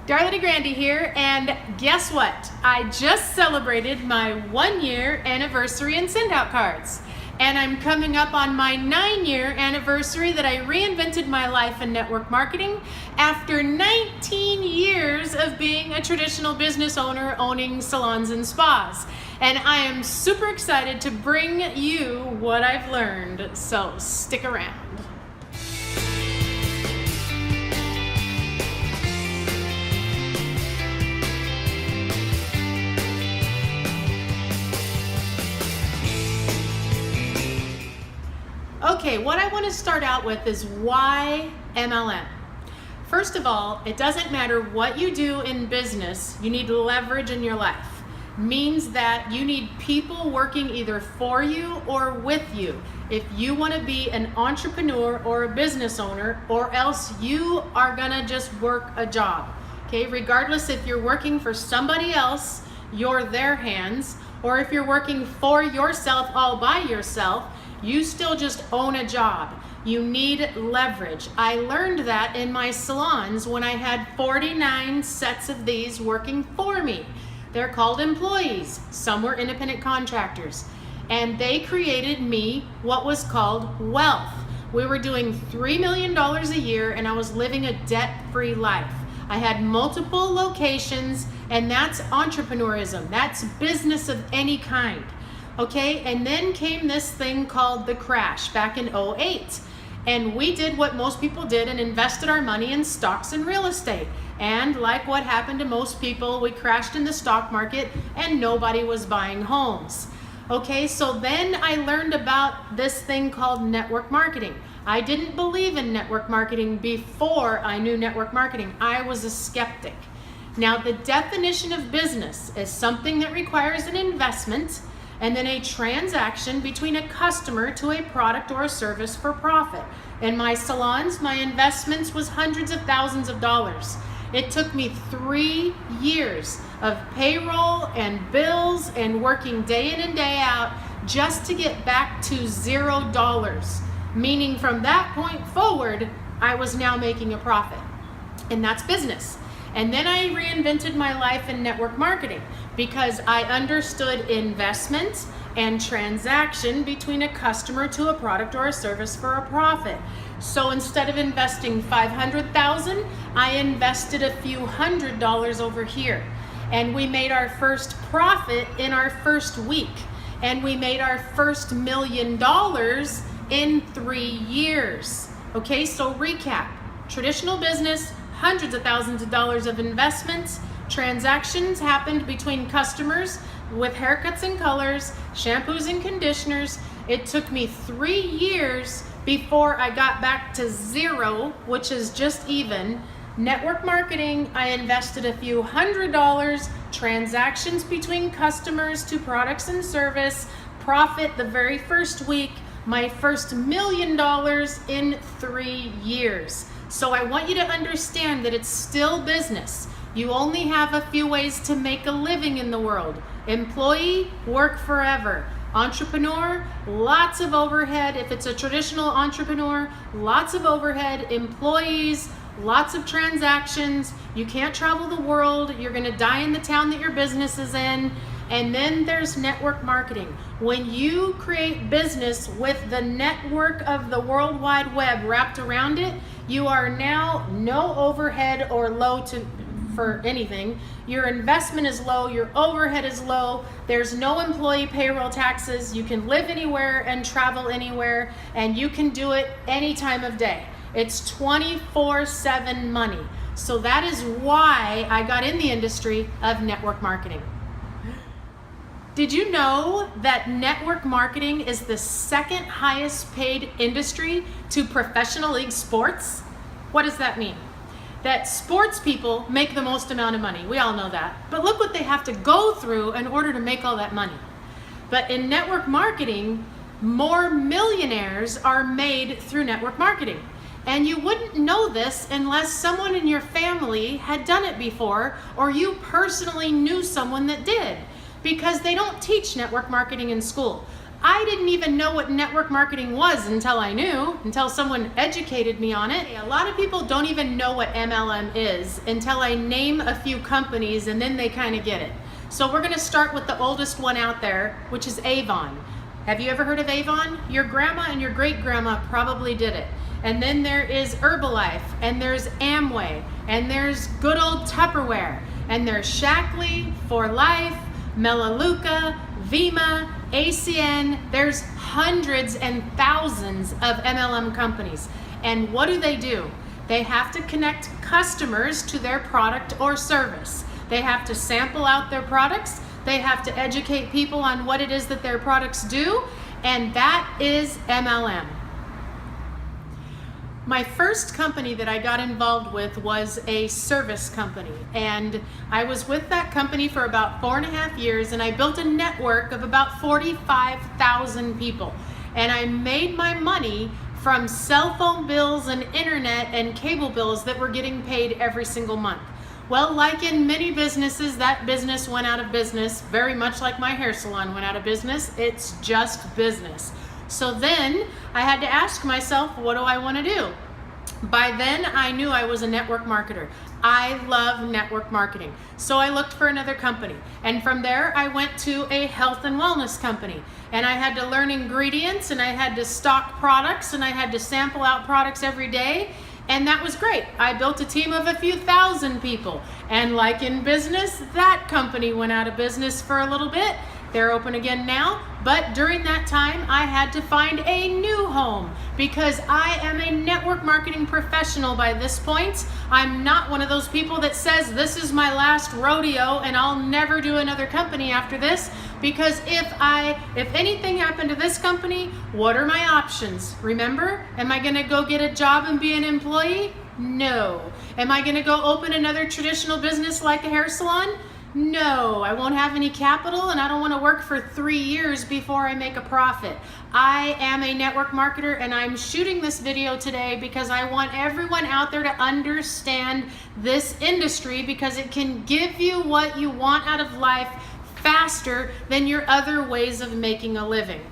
Darla DiGrandi here, and guess what? I just celebrated my 1-year anniversary in Send Out Cards. And I'm coming up on my 9-year anniversary that I reinvented my life in network marketing after 19 years of being a traditional business owner owning salons and spas. And I am super excited to bring you what I've learned, so stick around. Okay, what I want to start out with is why MLM. First of all, it doesn't matter what you do in business, you need leverage in your life. Means that you need people working either for you or with you if you want to be an entrepreneur or a business owner, or else you are gonna just work a job. Okay, regardless if you're working for somebody else, you're their hands, or if you're working for yourself all by yourself, you still just own a job. You need leverage. I learned that in my salons when I had 49 sets of these working for me. They're called employees. Some were independent contractors. And they created me what was called wealth. We were doing $3 million a year and I was living a debt-free life. I had multiple locations, and that's entrepreneurism. That's business of any kind. Okay, and then came this thing called the crash back in 2008. And we did what most people did and invested our money in stocks and real estate. And like what happened to most people, we crashed in the stock market and nobody was buying homes. Okay, so then I learned about this thing called network marketing. I didn't believe in network marketing before I knew network marketing. I was a skeptic. Now, the definition of business is something that requires an investment and then a transaction between a customer to a product or a service for profit. In my salons, my investments was hundreds of thousands of dollars. It took me 3 years of payroll and bills and working day in and day out just to get back to $0. Meaning from that point forward, I was now making a profit. And that's business. And then I reinvented my life in network marketing because I understood investment and transaction between a customer to a product or a service for a profit. So instead of investing $500,000, I invested a few $100s over here. And we made our first profit in our first week. And we made our first $1 million in 3 years. Okay, so recap. Traditional business, hundreds of thousands of dollars of investments. Transactions happened between customers with haircuts and colors, shampoos and conditioners. It took me 3 years before I got back to $0, which is just even. Network marketing, I invested a few $100s. Transactions between customers to products and service. Profit the very first week. My first $1 million in 3 years. So I want you to understand that it's still business. You only have a few ways to make a living in the world. Employee, work forever. Entrepreneur, lots of overhead. If it's a traditional entrepreneur, lots of overhead. Employees, lots of transactions. You can't travel the world. You're going to die in the town that your business is in. And then there's network marketing. When you create business with the network of the World Wide Web wrapped around it, you are now no overhead or low for anything. Your investment is low, your overhead is low, there's no employee payroll taxes, you can live anywhere and travel anywhere, and you can do it any time of day. It's 24/7 money. So that is why I got in the industry of network marketing. Did you know that network marketing is the second highest paid industry to professional league sports? What does that mean? That sports people make the most amount of money. We all know that. But look what they have to go through in order to make all that money. But in network marketing, more millionaires are made through network marketing. And you wouldn't know this unless someone in your family had done it before, or you personally knew someone that did. Because they don't teach network marketing in school. I didn't even know what network marketing was until someone educated me on it. A lot of people don't even know what MLM is until I name a few companies, and then they kind of get it. So we're going to start with the oldest one out there, which is Avon. Have you ever heard of Avon? Your grandma and your great-grandma probably did it. And then there is Herbalife, and there's Amway, and there's good old Tupperware, and there's Shackley, For Life, Melaleuca, Vima, ACN. There's hundreds and thousands of MLM companies. And what do? They have to connect customers to their product or service. They have to sample out their products. They have to educate people on what it is that their products do. And that is MLM. My first company that I got involved with was a service company, and I was with that company for about 4.5 years, and I built a network of about 45,000 people, and I made my money from cell phone bills and internet and cable bills that were getting paid every single month. Well, like in many businesses, that business went out of business, very much like my hair salon went out of business. It's just business. So then I had to ask myself, what do I want to do? By then I knew I was a network marketer. I love network marketing. So I looked for another company. And from there I went to a health and wellness company. And I had to learn ingredients, and I had to stock products, and I had to sample out products every day. And that was great. I built a team of a few thousand people. And like in business, that company went out of business for a little bit. They're open again now, but during that time I had to find a new home because I am a network marketing professional by this point. I'm not one of those people that says this is my last rodeo and I'll never do another company after this, because if anything happened to this company, what are my options? Remember, am I gonna go get a job and be an employee? No. Am I gonna go open another traditional business like a hair salon? No, I won't have any capital, and I don't want to work for 3 years before I make a profit. I am a network marketer, and I'm shooting this video today because I want everyone out there to understand this industry, because it can give you what you want out of life faster than your other ways of making a living.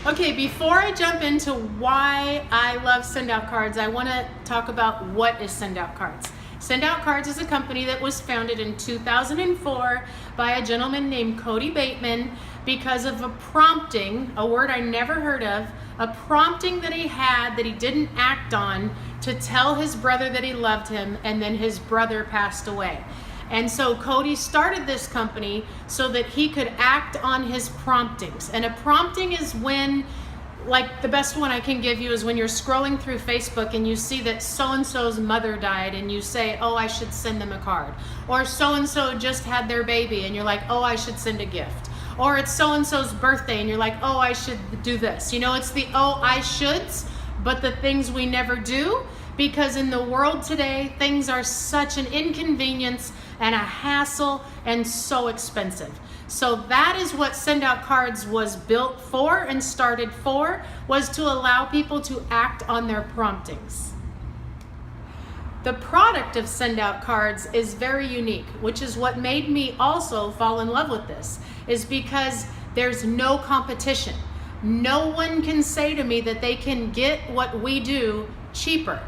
Okay, before I jump into why I love Send Out Cards, I want to talk about what is Send Out Cards. Send Out Cards is a company that was founded in 2004 by a gentleman named Cody Bateman because of a prompting, a word I never heard of, a prompting that he had that he didn't act on to tell his brother that he loved him, and then his brother passed away. And so Cody started this company so that he could act on his promptings. And a prompting is when, like the best one I can give you is when you're scrolling through Facebook and you see that so-and-so's mother died and you say, oh, I should send them a card. Or so-and-so just had their baby and you're like, oh, I should send a gift. Or it's so-and-so's birthday and you're like, oh, I should do this. You know, it's the oh, I shoulds, but the things we never do, because in the world today, things are such an inconvenience and a hassle and so expensive. So that is what Send Out Cards was built for and started for, was to allow people to act on their promptings. The product of Send Out Cards is very unique, which is what made me also fall in love with this, is because there's no competition. No one can say to me that they can get what we do cheaper,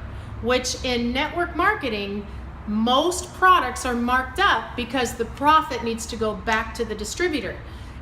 which in network marketing, most products are marked up because the profit needs to go back to the distributor.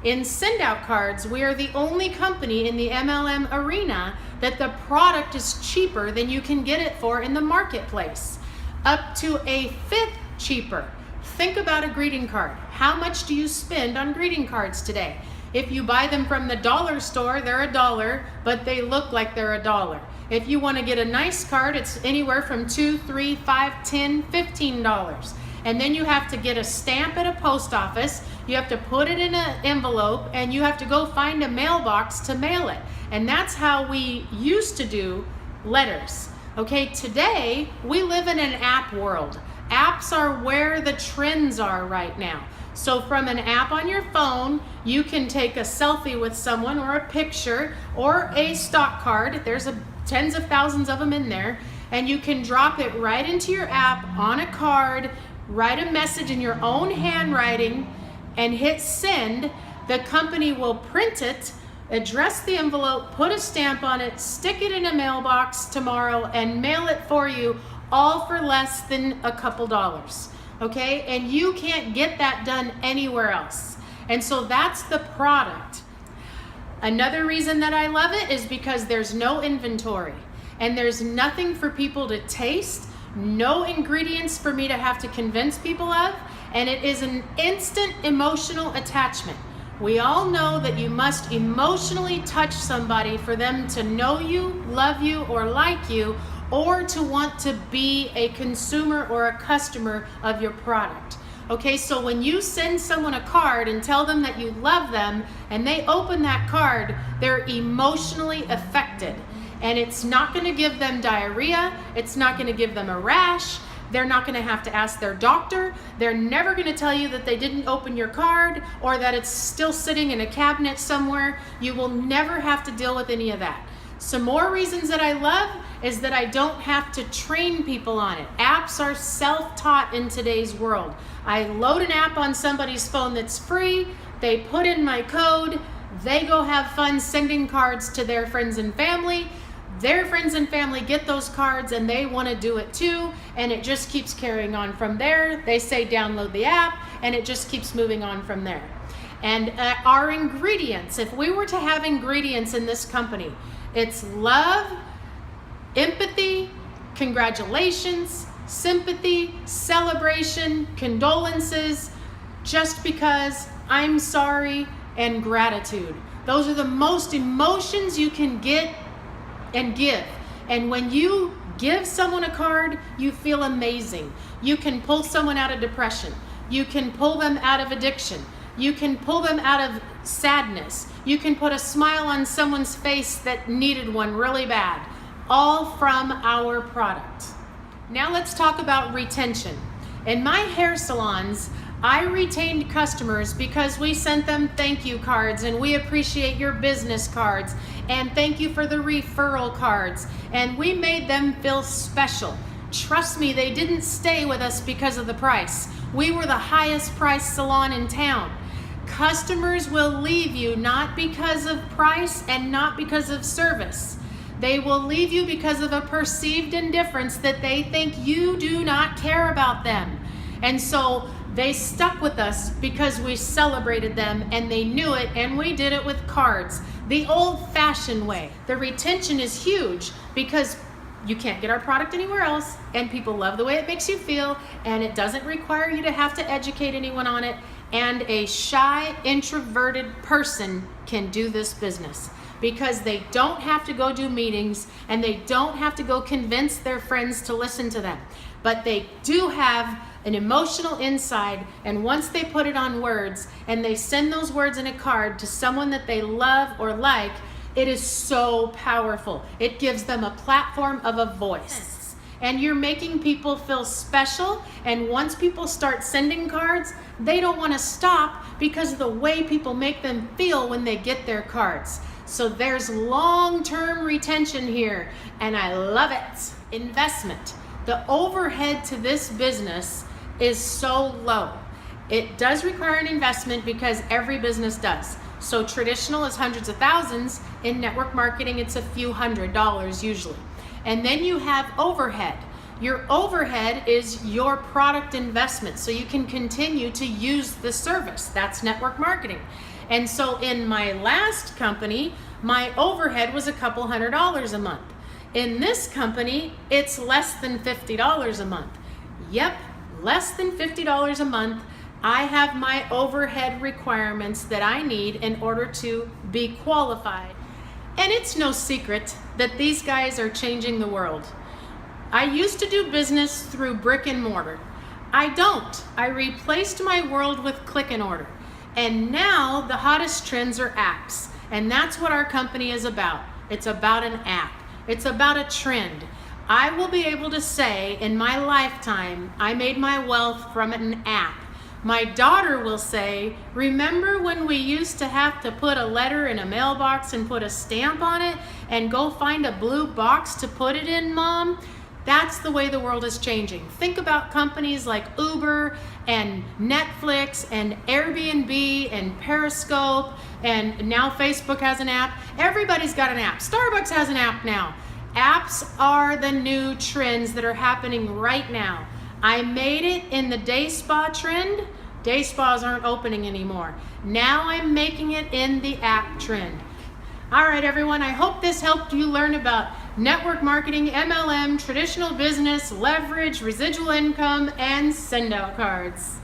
In Send Out Cards, we are the only company in the MLM arena that the product is cheaper than you can get it for in the marketplace, up to a fifth cheaper. Think about a greeting card. How much do you spend on greeting cards today? If you buy them from the dollar store, they're $1, but they look like they're $1. If you want to get a nice card, it's anywhere from $2, $3, $5, $10, $15. And then you have to get a stamp at a post office, you have to put it in an envelope, and you have to go find a mailbox to mail it. And that's how we used to do letters. Okay, today we live in an app world. Apps are where the trends are right now. So from an app on your phone, you can take a selfie with someone or a picture or a stock card. There's tens of thousands of them in there, and you can drop it right into your app on a card, write a message in your own handwriting, and hit send. The company will print it, address the envelope, put a stamp on it, stick it in a mailbox tomorrow, and mail it for you, all for less than a couple dollars. Okay? And you can't get that done anywhere else. And so that's the product. Another reason that I love it is because there's no inventory and there's nothing for people to taste, no ingredients for me to have to convince people of, and it is an instant emotional attachment. We all know that you must emotionally touch somebody for them to know you, love you, or like you, or to want to be a consumer or a customer of your product. Okay, so when you send someone a card and tell them that you love them and they open that card, they're emotionally affected. And it's not going to give them diarrhea, it's not going to give them a rash, they're not going to have to ask their doctor, they're never going to tell you that they didn't open your card or that it's still sitting in a cabinet somewhere. You will never have to deal with any of that. Some more reasons that I love is that I don't have to train people on it. Apps are self-taught in today's world. I load an app on somebody's phone that's free, they put in my code, they go have fun sending cards to their friends and family. Their friends and family get those cards and they want to do it too, and it just keeps carrying on from there. They say download the app and it just keeps moving on from there. And our ingredients, if we were to have ingredients in this company, it's love, empathy, congratulations, sympathy, celebration, condolences, just because, I'm sorry, and gratitude. Those are the most emotions you can get and give. And when you give someone a card, you feel amazing. You can pull someone out of depression. You can pull them out of addiction. You can pull them out of sadness. You can put a smile on someone's face that needed one really bad. All from our product. Now let's talk about retention. In my hair salons, I retained customers because we sent them thank you cards and we appreciate your business cards and thank you for the referral cards, and we made them feel special. Trust me, they didn't stay with us because of the price. We were the highest priced salon in town. Customers will leave you not because of price and not because of service. They will leave you because of a perceived indifference that they think you do not care about them. And so they stuck with us because we celebrated them and they knew it, and we did it with cards, the old-fashioned way. The retention is huge because you can't get our product anywhere else, and people love the way it makes you feel, and it doesn't require you to have to educate anyone on it, and a shy, introverted person can do this business because they don't have to go do meetings and they don't have to go convince their friends to listen to them, but they do have an emotional inside, and once they put it on words and they send those words in a card to someone that they love or like, it is so powerful. It gives them a platform of a voice. And you're making people feel special, and once people start sending cards, they don't want to stop because of the way people make them feel when they get their cards. So there's long-term retention here, and I love it. Investment. The overhead to this business is so low. It does require an investment because every business does. So traditional is hundreds of thousands. In network marketing, it's a few $100s usually. And then you have overhead. Your overhead is your product investment, so you can continue to use the service. That's network marketing. And so in my last company, my overhead was a couple $100s a month. In this company, it's less than $50 a month. Yep, less than $50 a month. I have my overhead requirements that I need in order to be qualified. And it's no secret that these guys are changing the world. I used to do business through brick and mortar. I don't. I replaced my world with click and order. And now the hottest trends are apps. And that's what our company is about. It's about an app. It's about a trend. I will be able to say in my lifetime, I made my wealth from an app. My daughter will say, remember when we used to have to put a letter in a mailbox and put a stamp on it and go find a blue box to put it in, Mom? That's the way the world is changing. Think about companies like Uber and Netflix and Airbnb and Periscope, and now Facebook has an app. Everybody's got an app. Starbucks has an app now. Apps are the new trends that are happening right now. I made it in the day spa trend. Day spas aren't opening anymore. Now I'm making it in the app trend. All right, everyone, I hope this helped you learn about network marketing, MLM, traditional business, leverage, residual income, and send out cards.